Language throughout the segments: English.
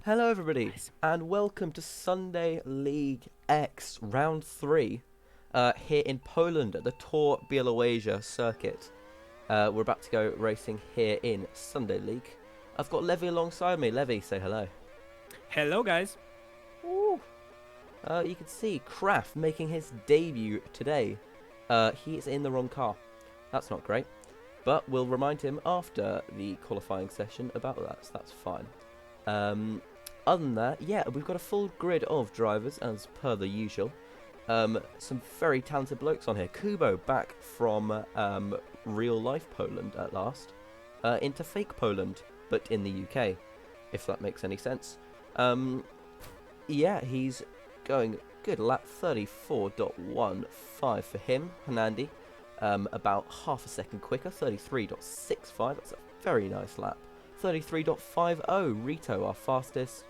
Hello everybody, and welcome to Sunday League X Round 3 here in Poland at the Tor Białowieża circuit. We're about to go racing here in Sunday League. I've got Levy alongside me. Levy, say hello. Hello, guys. Ooh. You can see Kraft making his debut today. He is in the wrong car. That's not great, but we'll remind him after the qualifying session about that, so that's fine. Other than that, yeah, we've got a full grid of drivers as per the usual. Some very talented blokes on here. Kubo back from real life Poland at last into fake Poland, but in the UK, if that makes any sense. Yeah, he's going good lap 34.15 for him. Hanandi, about half a second quicker, 33.65. That's a very nice lap. 33.50, Rito, our fastest.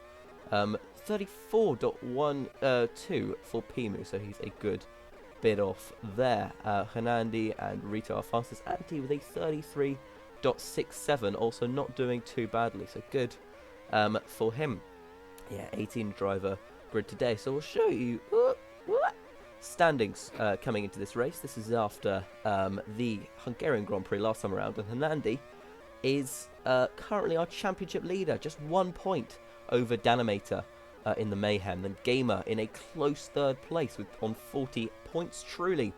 34.12 for Pimu, so he's a good bit off there. Hanandi and Rito, our fastest. Anti with a 33.67, also not doing too badly, so good for him. Yeah, 18 driver grid today, so we'll show you standings coming into this race. This is after the Hungarian Grand Prix last time around, and Hanandi is currently our championship leader, just 1 point over Danimator in the Mayhem. Then Gamer in a close third place on 40 points truly.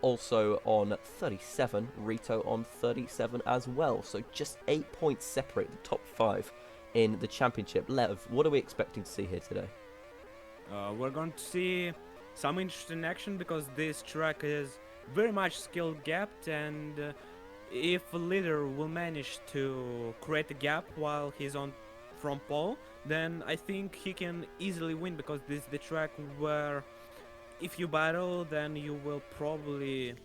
Also on 37, Rito on 37 as well. So just 8 points separate the top 5 in the championship. Lev, what are we expecting to see here today? We're going to see some interesting action because this track is very much skill gapped, and if a leader will manage to create a gap while he's on from pole, then I think he can easily win, because this is the track where if you battle, then you will probably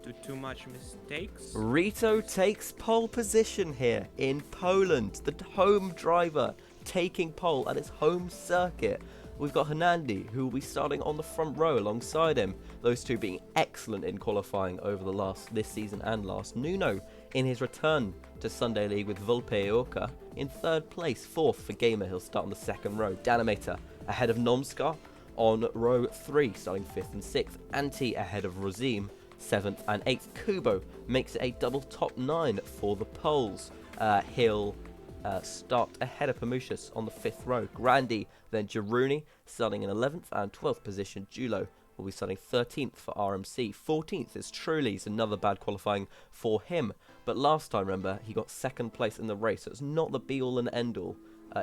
do too much mistakes. Rito takes pole position here in Poland, the home driver taking pole at his home circuit. We've got Hanandi, who will be starting on the front row alongside him. Those two being excellent in qualifying over this season and last. Nuno in his return to Sunday League with Volpe in third place. Fourth for Gamer, he'll start on the second row. Danimator ahead of Nomskar on row 3, starting 5th and 6th. Anti ahead of Rozim, 7th and 8th. Kubo makes it a double top 9 for the poles. He'll start ahead of Pamushas on the 5th row. Grandi, then Jaruni starting in 11th and 12th position. Julo will be starting 13th for RMC. 14th is Truly's, another bad qualifying for him. But last time, remember, he got second place in the race, so it's not the be-all and end-all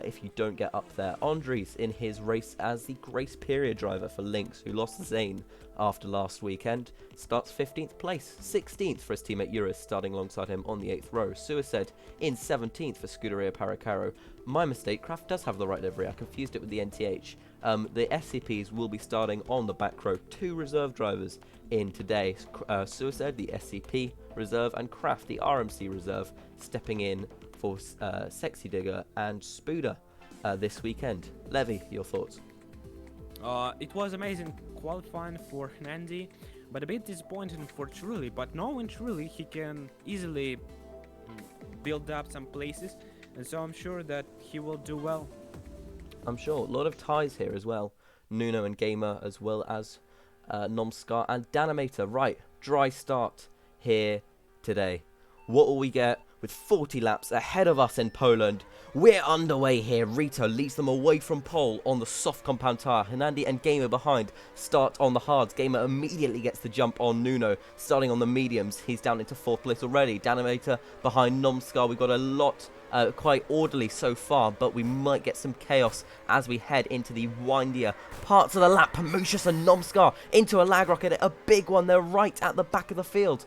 if you don't get up there. Andres in his race as the grace period driver for Lynx, who lost Zane after last weekend, starts 15th place. 16th for his teammate Eurus, starting alongside him on the 8th row. Suicide in 17th for Scuderia Paracaro. My mistake, Kraft does have the right livery, I confused it with the NTH. The SCPs will be starting on the back row. 2 reserve drivers in today. Suicide, the SCP reserve, and Kraft, the RMC reserve, stepping in for Sexy Digger and Spooder this weekend. Levy, your thoughts? It was amazing qualifying for Hanandi, but a bit disappointing for Truly. But knowing Truly, he can easily build up some places, and so I'm sure that he will do well. I'm sure. A lot of ties here as well. Nuno and Gamer, as well as Nomskar and Danimator. Right, dry start here today. What will we get with 40 laps ahead of us in Poland? We're underway here. Rito leads them away from pole on the soft compound tyre. Hanandi and Gamer behind start on the hards. Gamer immediately gets the jump on Nuno, starting on the mediums. He's down into 4th place already. Danimator behind Nomskar. We've got a lot quite orderly so far, but we might get some chaos as we head into the windier parts of the lap. Pamushas and Nomskar into a lag rocket, a big one. They're right at the back of the field,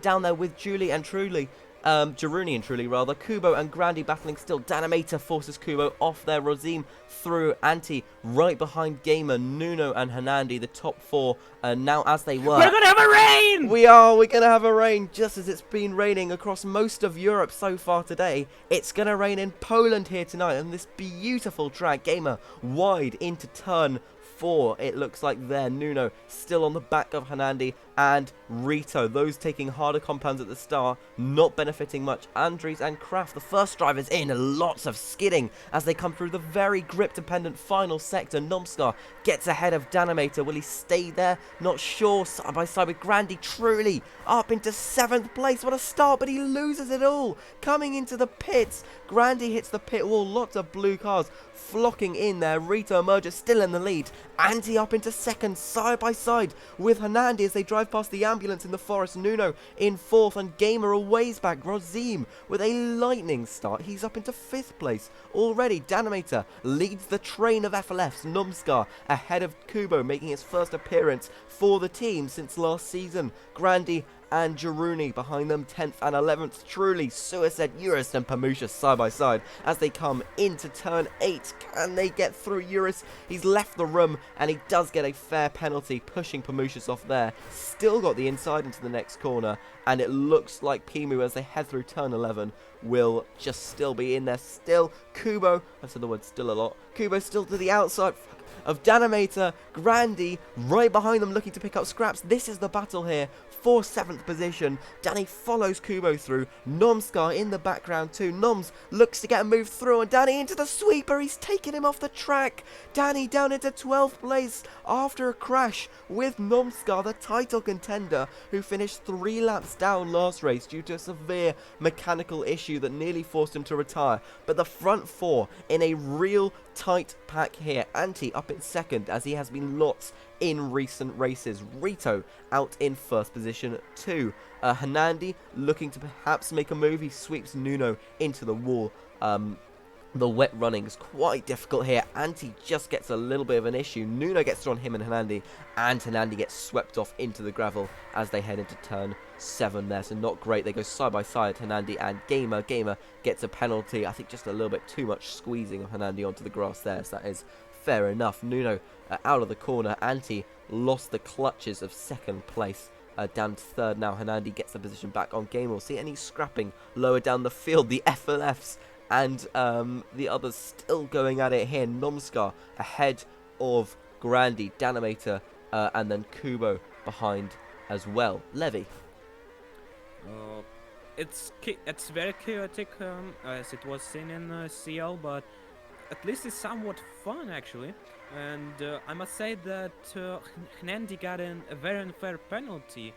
down there with Julie and Truly. Jaruni and Truly rather. Kubo and Grandi battling still. Danimator forces Kubo off there. Rozim through Anti right behind Gamer. Nuno and Hanandi, the top 4 now as they were. We're gonna have a rain! We're gonna have a rain, just as it's been raining across most of Europe so far today. It's gonna rain in Poland here tonight on this beautiful track. Gamer wide into turn 4, it looks like there. Nuno still on the back of Hanandi. and Rito. Those taking harder compounds at the start, not benefiting much. Andres and Kraft, the first drivers in, lots of skidding as they come through the very grip-dependent final sector. Nomskar gets ahead of Danimator. Will he stay there? Not sure. Side by side with Grandy, truly up into 7th place. What a start, but he loses it all. Coming into the pits, Grandy hits the pit wall. Lots of blue cars flocking in there. Rito emerges still in the lead. Anti up into 2nd, side by side with Hernandi as they drive past the ambulance in the forest. Nuno in 4th, and Gamer a ways back. Rozim with a lightning start. He's up into 5th place already. Danimator leads the train of FLFs. Nomskar ahead of Kubo, making his first appearance for the team since last season. Grandy and Jaruni behind them 10th and 11th. Truly, Suicide, Eurus and Pamusha side by side as they come into turn 8. Can they get through Eurus? He's left the room and he does get a fair penalty, pushing Pamushas off there. Still got the inside into the next corner, and it looks like Pimu, as they head through turn 11, will just still be in there. Still, Kubo, I've said the word still a lot, Kubo still to the outside of Danimator. Grandy right behind them looking to pick up scraps. This is the battle here for 7th position. Danny follows Kubo through. Nomskar in the background too. Noms looks to get a move through, and Danny into the sweeper. He's taken him off the track. Danny down into 12th place after a crash with Nomskar, the title contender, who finished 3 laps down last race due to a severe mechanical issue that nearly forced him to retire. But the front 4 in a real tight pack here. Anti up in 2nd, as he has been lots in recent races. Rito out in 1st position too. Hernandi looking to perhaps make a move. He sweeps Nuno into the wall. The wet running is quite difficult here. Anti just gets a little bit of an issue. Nuno gets through on him and Hernandi gets swept off into the gravel as they head into turn 7 there. So not great. They go side by side, Hernandi and Gamer. Gamer gets a penalty. I think just a little bit too much squeezing of Hernandi onto the grass there. So that is fair enough. Nuno out of the corner. Anti lost the clutches of 2nd place. Down to 3rd now. Hernandi gets the position back on Gamer. We'll see any scrapping lower down the field. The FLFs and the others still going at it here. Nomskar ahead of Grandy, Danimator, and then Kubo behind as well. Levy. It's very chaotic, as it was seen in CL, but at least it's somewhat fun actually. And I must say that Hnandi got a very unfair penalty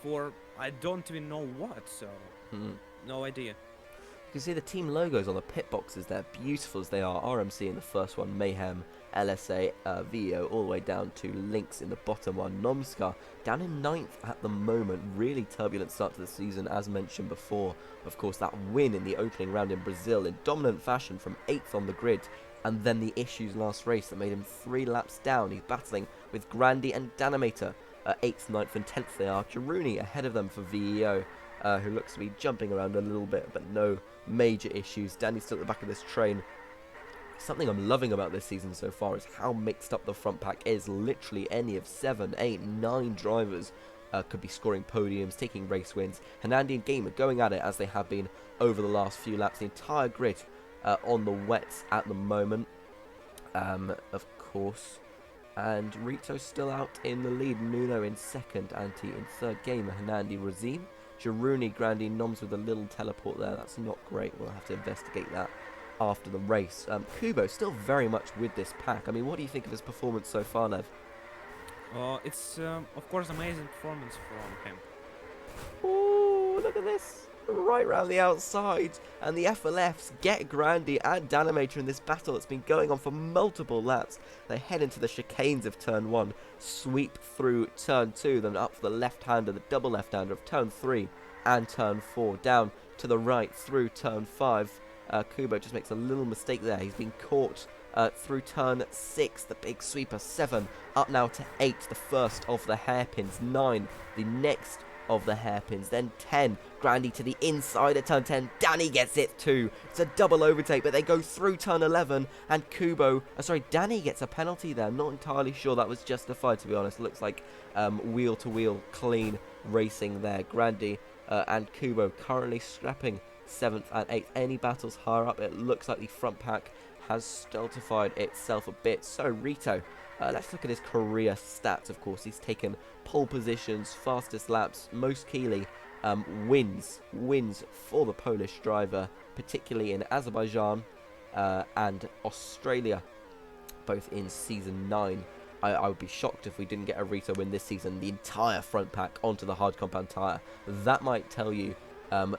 for I don't even know what, so no idea. You can see the team logos on the pit boxes there, beautiful as they are. RMC in the first one, Mayhem, LSA, VEO, all the way down to Lynx in the bottom one. Nomskar down in 9th at the moment. Really turbulent start to the season, as mentioned before. Of course, that win in the opening round in Brazil in dominant fashion from 8th on the grid. And then the issues last race that made him 3 laps down. He's battling with Grandy and Danimator. 8th, 9th and 10th they are. Jaruni ahead of them for VEO. Who looks to be jumping around a little bit, but no major issues. Danny's still at the back of this train. Something I'm loving about this season so far is how mixed up the front pack is. Literally any of 7, 8, 9 drivers could be scoring podiums, taking race wins. Hernandi and Gamer going at it as they have been over the last few laps. The entire grid on the wets at the moment, of course. And Rito still out in the lead. Nuno in 2nd, Anti in 3rd. Gamer, Hernandi, Razim. Jaruni, Grandy, Noms with a little teleport there. That's not great. We'll have to investigate that after the race. Kubo still very much with this pack. I mean, what do you think of his performance so far, Lev? It's, of course, amazing performance from him. Oh, look at this. Right round the outside. And the FLFs get Grandy and Danimator in this battle that's been going on for multiple laps. They head into the chicanes of turn 1, sweep through turn 2, then up for the left-hander, the double left-hander of turn 3 and turn 4, down to the right through turn 5. Kubo just makes a little mistake there. He's been caught through turn 6, the big sweeper. 7, up now to 8, the first of the hairpins. 9, the next of the hairpins. Then 10, Grandy to the inside at turn 10. Danny gets it too. It's a double overtake, but they go through turn 11, and Danny gets a penalty there. I'm not entirely sure that was justified, to be honest. It looks like wheel-to-wheel clean racing there. Grandy and Kubo currently scrapping 7th and 8th. Any battles higher up, it looks like the front pack has stultified itself a bit. So Rito, let's look at his career stats. Of course, he's taken pole positions, fastest laps, most Keeley, wins for the Polish driver, particularly in Azerbaijan and Australia, both in season 9. I would be shocked if we didn't get a Rito win this season, the entire front pack onto the hard compound tyre. That might tell you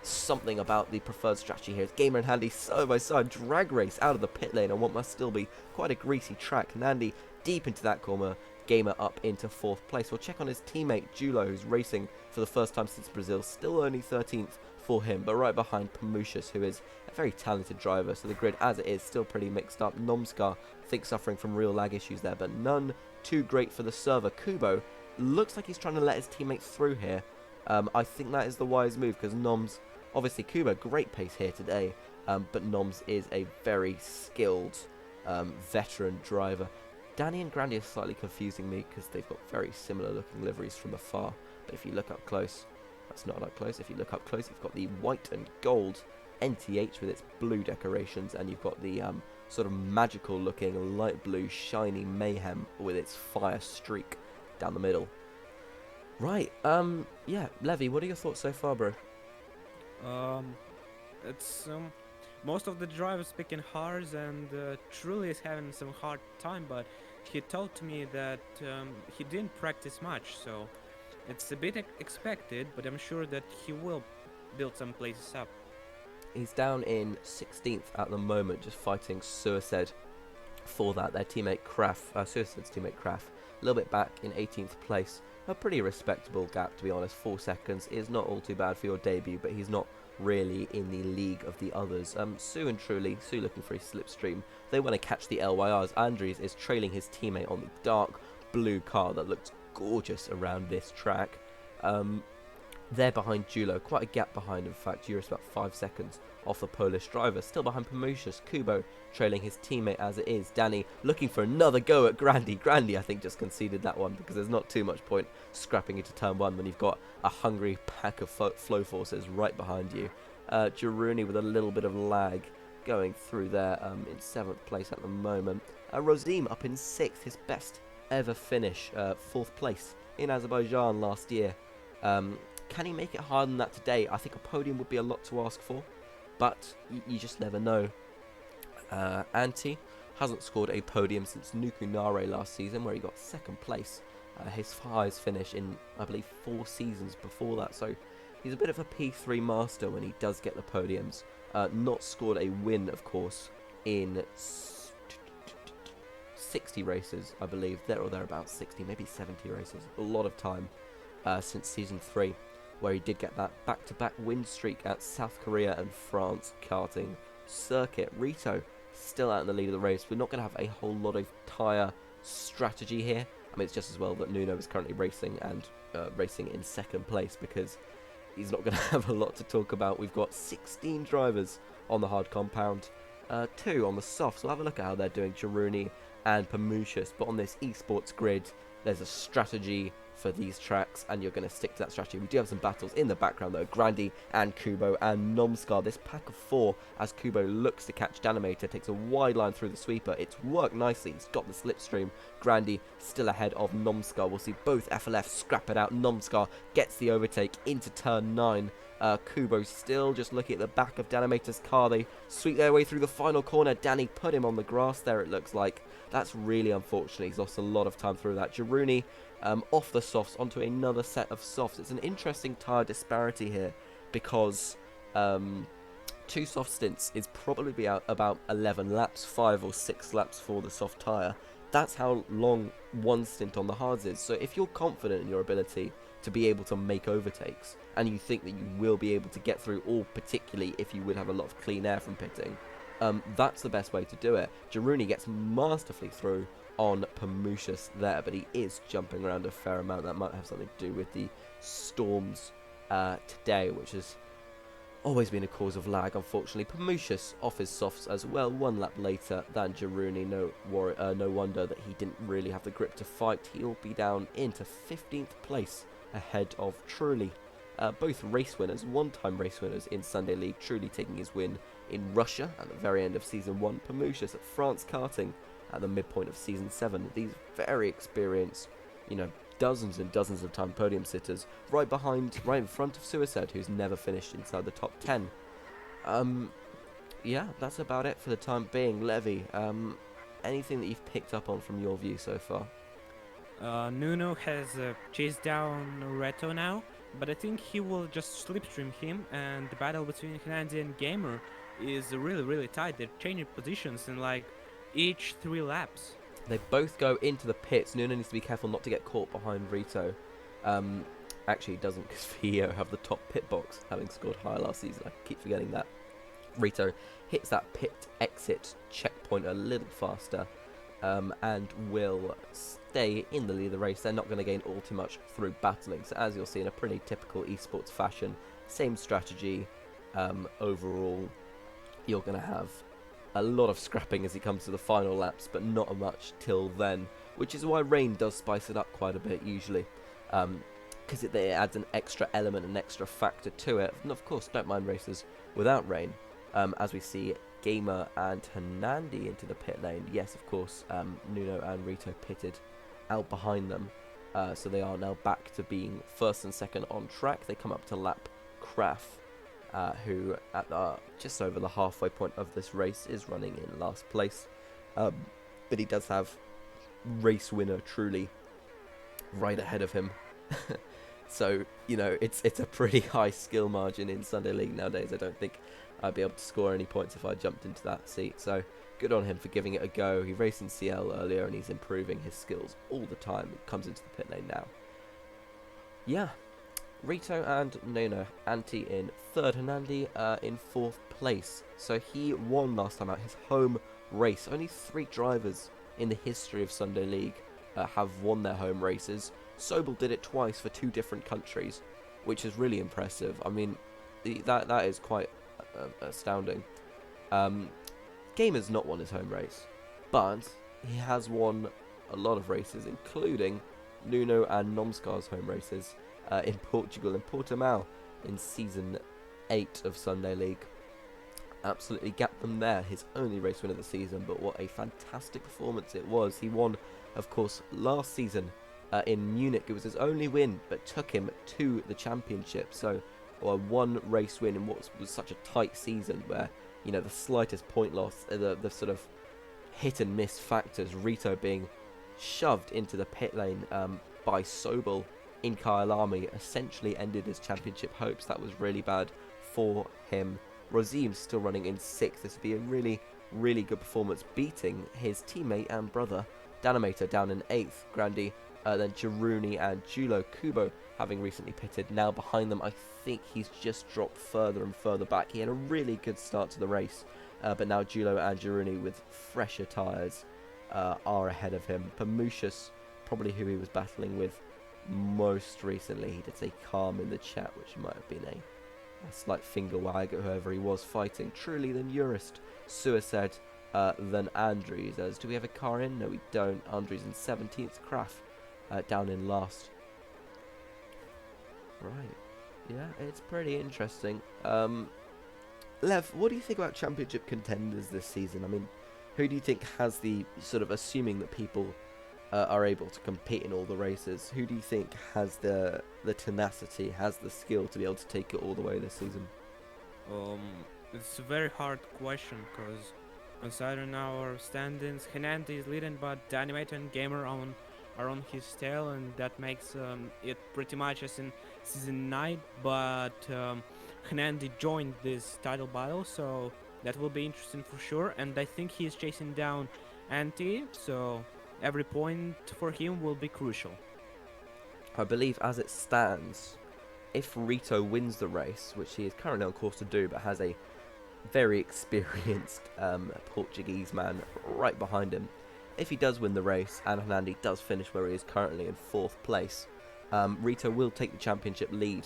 something about the preferred strategy here. It's Gamer and Handy side by side, drag race out of the pit lane on what must still be quite a greasy track. Nandy deep into that corner, Gamer up into 4th place. We'll check on his teammate Julo, who's racing for the first time since Brazil, still only 13th for him, but right behind Pamushas, who is a very talented driver. So the grid as it is still pretty mixed up. Nomskar, I think, suffering from real lag issues there, but none too great for the server. Kubo looks like he's trying to let his teammates through here. I think that is the wise move, because Noms, obviously Kubo, great pace here today, but Noms is a very skilled veteran driver. Danny and Grandy are slightly confusing me because they've got very similar looking liveries from afar, but if you look up close, that's not up close. If you look up close, you've got the white and gold NTH with its blue decorations, and you've got the sort of magical looking light blue shiny Mayhem with its fire streak down the middle. Right, yeah, Levy, what are your thoughts so far, bro? It's most of the drivers picking hard, and Truly is having some hard time, but he told me that he didn't practice much, so it's a bit expected, but I'm sure that he will build some places up. He's down in 16th at the moment, just fighting Suicide for that. Their teammate Kraft, Suicide's teammate Kraft, a little bit back in 18th place. A pretty respectable gap, to be honest. 4 seconds is not all too bad for your debut, but he's not really in the league of the others. Sue and Truly, Sue looking for a slipstream. They want to catch the LYRs. Andres is trailing his teammate on the dark blue car that looks gorgeous around this track. They're behind Julo, quite a gap behind, in fact. Julo's about 5 seconds off the Polish driver. Still behind Pamushas. Kubo trailing his teammate as it is. Danny looking for another go at Grandy. Grandy, I think, just conceded that one because there's not too much point scrapping into turn 1 when you've got a hungry pack of flow forces right behind you. Jaruni with a little bit of lag going through there in 7th place at the moment. Rozim up in 6th, his best ever finish, 4th place in Azerbaijan last year. Can he make it harder than that today? I think a podium would be a lot to ask for, but you just never know. Antti hasn't scored a podium since Nukunare last season, where he got 2nd place. His highest finish in, I believe, 4 seasons before that, so he's a bit of a P3 master when he does get the podiums. Not scored a win, of course, in 60 races, I believe, there or thereabouts, 60, maybe 70 races. A lot of time since season 3. Where he did get that back-to-back win streak at South Korea and France karting circuit. Rito still out in the lead of the race. We're not going to have a whole lot of tyre strategy here. I mean, it's just as well that Nuno is currently racing and racing in 2nd place because he's not going to have a lot to talk about. We've got 16 drivers on the hard compound, 2 on the soft. So we'll have a look at how they're doing, Jaruni and Pamushas. But on this esports grid, there's a strategy for these tracks, and you're going to stick to that strategy. We do have some battles in the background though. Grandy and Kubo and Nomskar. This pack of 4 as Kubo looks to catch Danimator, takes a wide line through the sweeper. It's worked nicely. He's got the slipstream. Grandy still ahead of Nomskar. We'll see both FLF scrap it out. Nomskar gets the overtake into turn 9. Kubo still just looking at the back of Danimator's car. They sweep their way through the final corner. Danny put him on the grass there, it looks like. That's really unfortunate. He's lost a lot of time through that. Jaruni off the softs onto another set of softs. It's an interesting tyre disparity here because 2 soft stints is probably about 11 laps, 5 or 6 laps for the soft tyre. That's how long one stint on the hards is. So if you're confident in your ability to be able to make overtakes and you think that you will be able to get through, or particularly if you would have a lot of clean air from pitting, that's the best way to do it. Jaruni gets masterfully through on Pamushas there, but he is jumping around a fair amount. That might have something to do with the storms today, which has always been a cause of lag, unfortunately. Pamushas off his softs as well, 1 lap later than Jaruni. No wonder that he didn't really have the grip to fight. He'll be down into 15th place ahead of Truly. Both race winners, one-time race winners in Sunday League. Truly taking his win in Russia at the very end of Season 1, Pamushas at France Karting at the midpoint of Season 7. These very experienced, dozens and dozens of time podium sitters, right in front of Suicide, who's never finished inside the top 10. Yeah, that's about it for the time being. Levy, anything that you've picked up on from your view so far? Nuno has chased down Reto now, but I think he will just slipstream him, and the battle between Hernandi and Gamer is really, really tight. They're changing positions in like each 3 laps. They both go into the pits. Nuno needs to be careful not to get caught behind Rito. Actually, he doesn't, because Vio have the top pit box, having scored higher last season. I keep forgetting that. Rito hits that pit exit checkpoint a little faster, and will stay in the lead of the race. They're not going to gain all too much through battling. So as you'll see in a pretty typical esports fashion, same strategy. Overall, you're going to have a lot of scrapping as it comes to the final laps, but not much till then, which is why rain does spice it up quite a bit usually, because it adds an extra element, an extra factor to it. And of course, don't mind races without rain, as we see Gamer and Hernandi into the pit lane. Yes, of course, Nuno and Rito pitted out behind them, so they are now back to being first and second on track. They come up to lap Kraft, who at just over the halfway point of this race is running in last place, but he does have race winner truly right ahead of him. So it's a pretty high skill margin in Sunday League nowadays. I don't think I'd be able to score any points if I jumped into that seat, so good on him for giving it a go. He raced in CL earlier and he's improving his skills all the time. He comes into the pit lane now. Yeah, Rito and Nuno, Antti in third, Hernandi in fourth place. So he won last time out his home race. Only 3 drivers in the history of Sunday League have won their home races. Sobel did it twice for 2 different countries, which is really impressive. I mean, that is quite astounding. Gamer's not won his home race, but he has won a lot of races, including Nuno and Nomskar's home races in Portugal and Portimao in Season 8 of Sunday League. Absolutely gapped them there. His only race win of the season, but what a fantastic performance it was. He won, of course, last season in Munich. It was his only win, but took him to the championship. So a 1 race win in what was such a tight season where, the slightest point loss, the sort of hit and miss factors, Rito being shoved into the pit lane by Sobel in Kyalami, essentially ended his championship hopes. That was really bad for him. Rozim still running in 6th. This would be a really, really good performance, beating his teammate and brother Danimator down in 8th. Grandi, then Jiruni and Julo Kubo having recently pitted. Now behind them, I think he's just dropped further and further back. He had a really good start to the race, but now Julo and Jiruni with fresher tyres are ahead of him. Pamushas, probably who he was battling with most recently. He did say calm in the chat, which might have been a slight finger wag at whoever he was fighting. Truly then Urist, Suicide, then Andrews. Do we have a car in? No, we don't. Andrews in 17th, Kraft down in last. Right, yeah, it's pretty interesting. Lev, what do you think about championship contenders this season? I mean, who do you think has the sort of, assuming that people are able to compete in all the races, who do you think has the tenacity, has the skill to be able to take it all the way this season? It's a very hard question, because considering our standings, Hernandi is leading, but the Animator and Gamer are on his tail, and that makes it pretty much as in Season 9, but Hernandi joined this title battle, so that will be interesting for sure, and I think he is chasing down Antti, so every point for him will be crucial. I believe as it stands, if Rito wins the race, which he is currently on course to do, but has a very experienced Portuguese man right behind him, if he does win the race and Hernandi does finish where he is currently in 4th place, Rito will take the championship lead.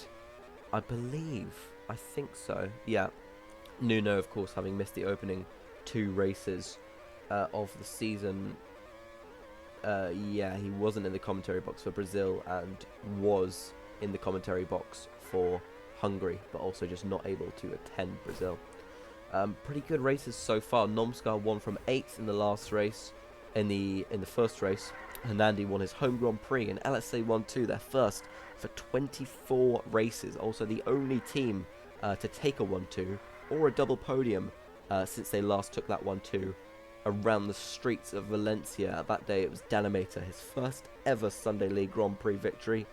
I think so, yeah. Nuno, of course, having missed the opening 2 races of the season. Yeah, he wasn't in the commentary box for Brazil and was in the commentary box for Hungary, but also just not able to attend Brazil. Pretty good races so far. Nomskar won from 8th in the last race, in the first race. Hernandi won his home Grand Prix, and LSA won too, their first for 24 races. Also the only team to take a 1-2 or a double podium since they last took that 1-2 around the streets of Valencia. That day it was Danimator, his first ever Sunday League Grand Prix victory.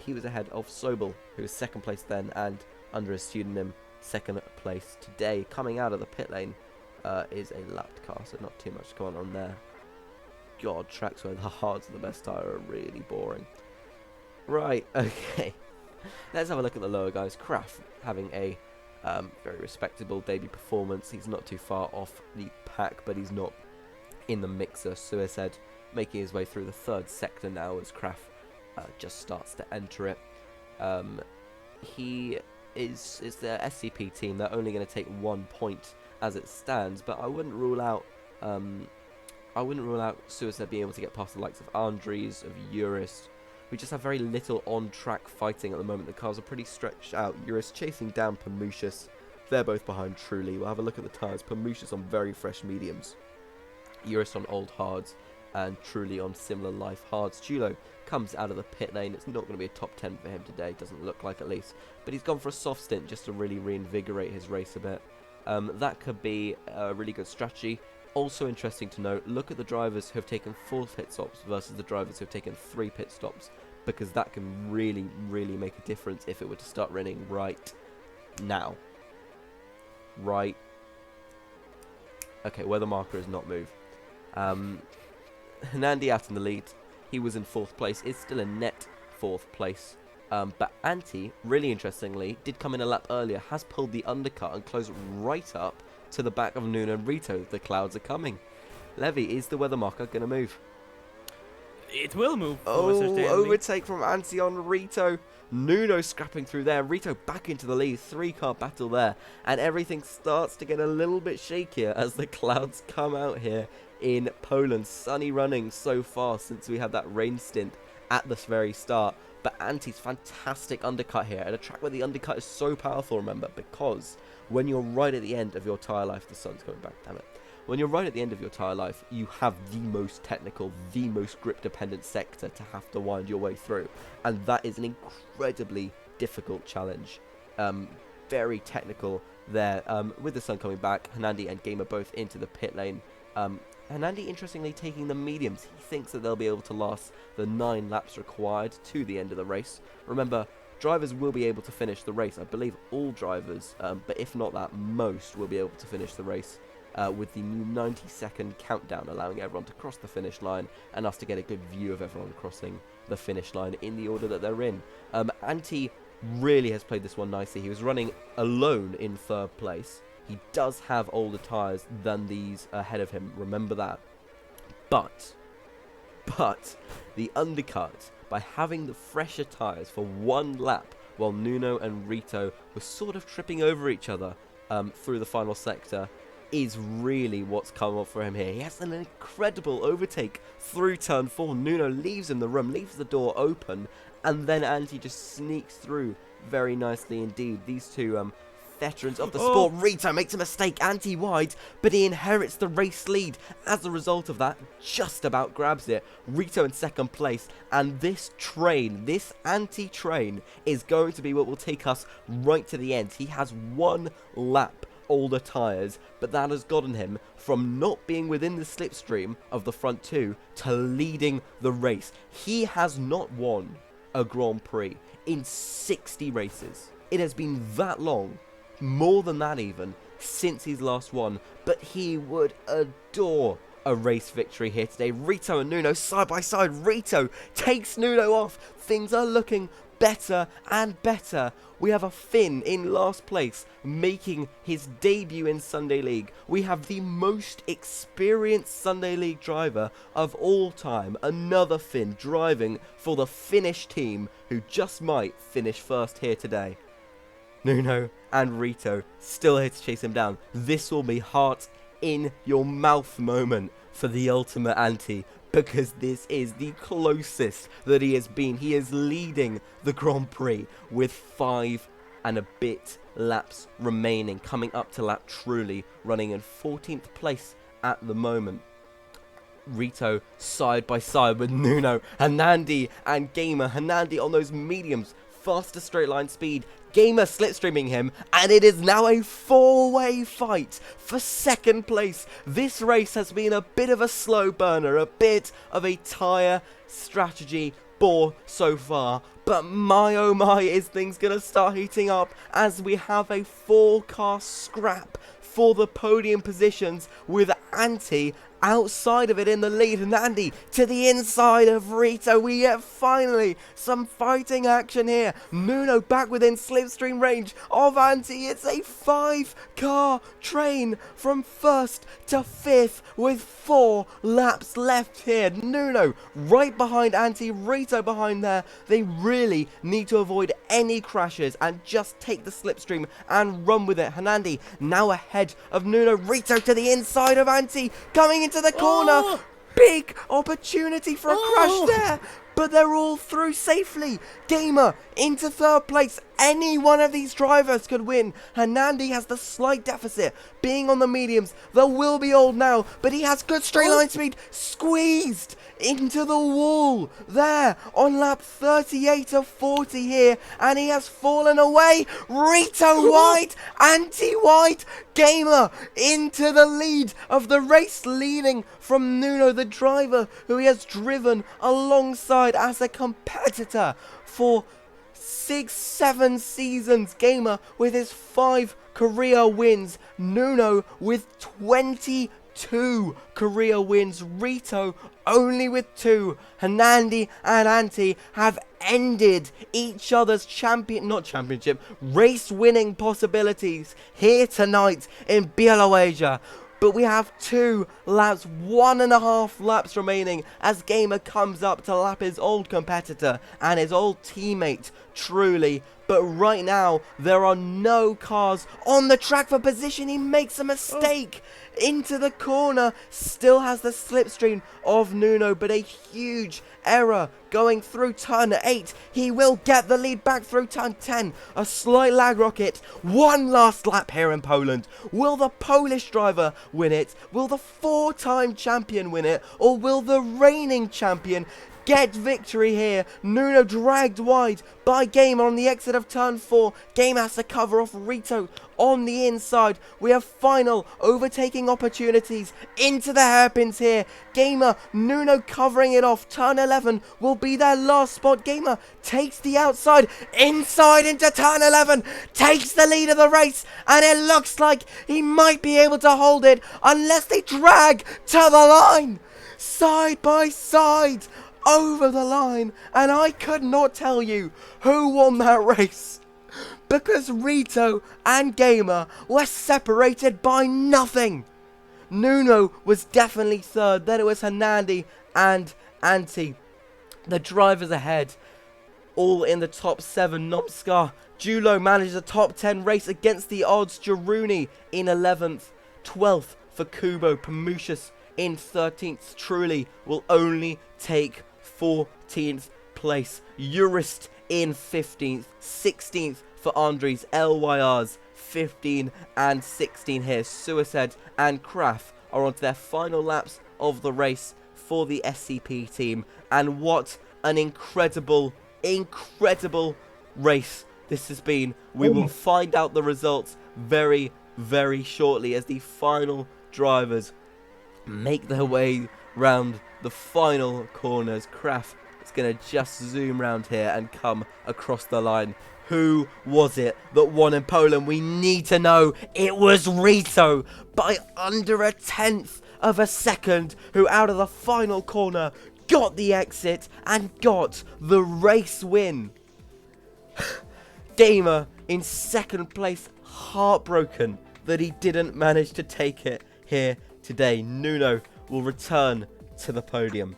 He was ahead of Sobel, who was second place then, and under his pseudonym, second place today. Coming out of the pit lane is a lapped car, so not too much going on there. God, tracks where the hards are the best tyre are really boring. Right, okay. Let's have a look at the lower guys. Kraft having a very respectable debut performance. He's not too far off the pack, but he's not in the mixer. Suicide making his way through the third sector now as Kraft just starts to enter it. He is the SCP team. They're only going to take 1 point as it stands, but I wouldn't rule out Suicide being able to get past the likes of Andres, of Eurus. We just have very little on-track fighting at the moment. The cars are pretty stretched out. Eurus chasing down Pamucius. They're both behind Truly. We'll have a look at the tyres. Pamucius on very fresh mediums. Eurus on old hards. And Truly on similar life hards. Julo comes out of the pit lane. It's not going to be a top 10 for him today. Doesn't look like, at least. But he's gone for a soft stint just to really reinvigorate his race a bit. That could be a really good strategy. Also interesting to note, look at the drivers who have taken 4 pit stops versus the drivers who have taken 3 pit stops, because that can really, really make a difference if it were to start raining right now. Right. Okay, weather marker has not moved. Hernandi out in the lead. He was in 4th place. It's still a net 4th place. But Anti, really interestingly, did come in a lap earlier, has pulled the undercut and closed right up to the back of Nuno and Rito. The clouds are coming. Levy, is the weather marker going to move? It will move. Oh, overtake from Anti on Rito. Nuno scrapping through there. Rito back into the lead. 3-car battle there. And everything starts to get a little bit shakier as the clouds come out here in Poland. Sunny running so far since we had that rain stint at the very start. But Anti's fantastic undercut here, at a track where the undercut is so powerful, remember, because when you're right at the end of your tyre life, the sun's coming back, damn it. When you're right at the end of your tyre life, you have the most technical, the most grip-dependent sector to have to wind your way through. And that is an incredibly difficult challenge. Very technical there. With the sun coming back, Hernandi and Gamer both into the pit lane. Hernandi, interestingly, taking the mediums. He thinks that they'll be able to last the 9 laps required to the end of the race. Remember, drivers will be able to finish the race. I believe all drivers, but if not that, most will be able to finish the race with the new 90-second countdown, allowing everyone to cross the finish line and us to get a good view of everyone crossing the finish line in the order that they're in. Anti really has played this one nicely. He was running alone in 3rd place. He does have older tyres than these ahead of him, remember that. But the undercut, by having the fresher tyres for 1 lap, while Nuno and Rito were sort of tripping over each other through the final sector, is really what's come up for him here. He has an incredible overtake through turn 4. Nuno leaves him the room, leaves the door open, and then Anti just sneaks through very nicely indeed. These two veterans of the sport. Rito makes a mistake, Anti-wide, but he inherits the race lead. As a result of that, just about grabs it. Rito in 2nd place, and this train, this Anti-train, is going to be what will take us right to the end. He has 1 lap older tyres, but that has gotten him from not being within the slipstream of the front 2 to leading the race. He has not won a Grand Prix in 60 races. It has been that long, more than that even, since he's last won, but he would adore a race victory here today. Rito and Nuno side by side. Rito takes Nuno off. Things are looking better and better. We have a Finn in last place, making his debut in Sunday League. We have the most experienced Sunday League driver of all time, another Finn driving for the Finnish team, who just might finish first here today. Nuno and Rito still here to chase him down. This will be heart in your mouth moment for the ultimate Anti, because this is the closest that he has been. He is leading the Grand Prix with 5 and a bit laps remaining, coming up to lap truly, running in 14th place at the moment. Rito side by side with Nuno, Hernandi and Gamer. Hernandi on those mediums, faster straight line speed. Gamer slipstreaming him, and it is now a four-way fight for second place. This race has been a bit of a slow burner, a bit of a tyre strategy bore so far. But my oh my, is things gonna start heating up as we have a four-car scrap for the podium positions with Anti outside of it in the lead. Hernandi to the inside of Rito. We get finally some fighting action here. Nuno back within slipstream range of Anti. It's a 5-car train from first to fifth with 4 laps left here. Nuno right behind Anti, Rito behind there. They really need to avoid any crashes and just take the slipstream and run with it. Hernandi now ahead of Nuno. Rito to the inside of Anti, coming into the corner. Oh! Big opportunity for a crash there, but they're all through safely. Gamer into third place. Any one of these drivers could win. Hernandi has the slight deficit, being on the mediums. The will be old now, but he has good straight line speed. Squeezed into the wall there on lap 38 of 40 here, and he has fallen away. Rito wide, Anti-wide. Gamer into the lead of the race, leading from Nuno, the driver who he has driven alongside as a competitor for 6-7 seasons. Gamer with his 5 career wins. Nuno with 22 career wins. Rito only with 2. Hernandi and Anti have ended each other's race winning possibilities here tonight in Bielorussia. But we have 2 laps, 1.5 laps remaining as Gamer comes up to lap his old competitor and his old teammate, Truly. But right now, there are no cars on the track for position. He makes a mistake into the corner. Still has the slipstream of Nuno, but a huge error going through turn 8. He will get the lead back through turn 10. A slight lag rocket. One last lap here in Poland. Will the Polish driver win it? Will the 4-time champion win it? Or will the reigning champion get victory here? Nuno dragged wide by Gamer on the exit of turn 4. Gamer has to cover off Rito on the inside. We have final overtaking opportunities into the hairpins here. Gamer, Nuno covering it off. Turn 11 will be their last spot. Gamer takes the outside, inside into turn 11, takes the lead of the race, and it looks like he might be able to hold it unless they drag to the line. Side by side over the line, and I could not tell you who won that race because Rito and Gamer were separated by nothing. Nuno was definitely third, then it was Hernandi and Anti. The drivers ahead, all in the top 7. Nomskar, Julo manages a top 10 race against the odds. Jaruni in 11th, 12th for Kubo. Pamushis in 13th. Truly will only take 14th place. Urist in 15th, 16th for Andres. LYRs 15 and 16 here. Suicide and Kraft are onto their final laps of the race for the SCP team. And what an incredible race this has been. We will find out the results very, very shortly as the final drivers make their way round the final corners. Kraft is going to just zoom round here and come across the line. Who was it that won in Poland? We need to know. It was Rito by under a 1/10 of a second, who out of the final corner got the exit and got the race win. Gamer in second place, heartbroken that he didn't manage to take it here today. Nuno will return to the podium.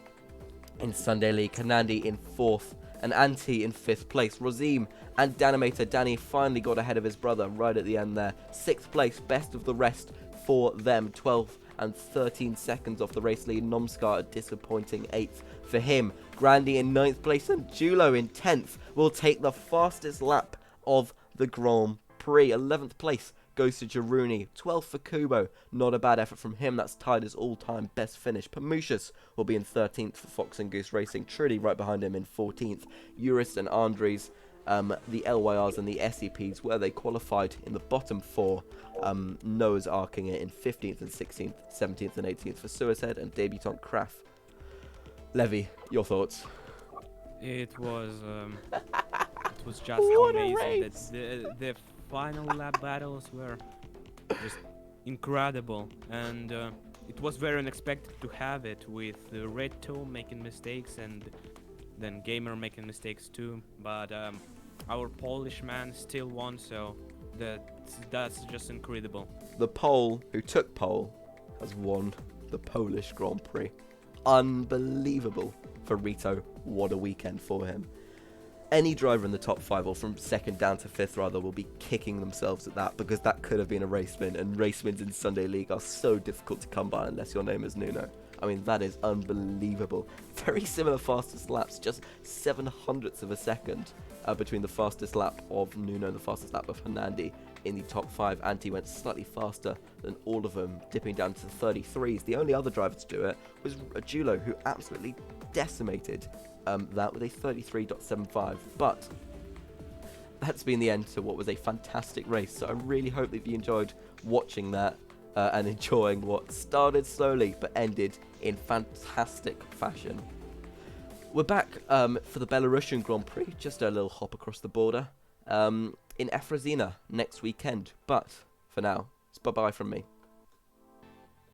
In Sunday League, Hernandi in 4th and Anti in 5th place. Rozim and Danimator Danny finally got ahead of his brother right at the end there. 6th place, best of the rest for them. 12 and 13 seconds off the race lead. Nomskar a disappointing 8th for him. Grandy in 9th place and Julo in 10th will take the fastest lap of the Grand Prix, 11th place, goes to Jaruni. 12th for Kubo. Not a bad effort from him. That's tied his all-time best finish. Pamushas will be in 13th for Fox and Goose Racing. Trudy right behind him in 14th. Urist and Andres, the LYRs and the SEPs, where they qualified in the bottom 4. Noah's arcing it in 15th and 16th, 17th and 18th for Suicide and Debutant Craft. Levy, your thoughts? It was just What a amazing. race! The final lap battles were just incredible, and it was very unexpected to have it with the Red Toe making mistakes and then Gamer making mistakes too. But our Polish man still won, so that's just incredible. The Pole who took pole has won the Polish Grand Prix. Unbelievable for Rito. What a weekend for him. Any driver in the top 5, or from 2nd down to 5th rather, will be kicking themselves at that, because that could have been a race win, and race wins in Sunday League are so difficult to come by unless your name is Nuno. I mean, that is unbelievable. Very similar fastest laps, just 7/100ths of a second between the fastest lap of Nuno and the fastest lap of Hernandi in the top 5. Antti went slightly faster than all of them, dipping down to the 33s. The only other driver to do it was Julo, who absolutely decimated that with a 33.75. But that's been the end to what was a fantastic race. So I really hope that you enjoyed watching that and enjoying what started slowly but ended in fantastic fashion. We're back for the Belarusian Grand Prix, just a little hop across the border, in Efrozina next weekend. But for now, it's bye-bye from me.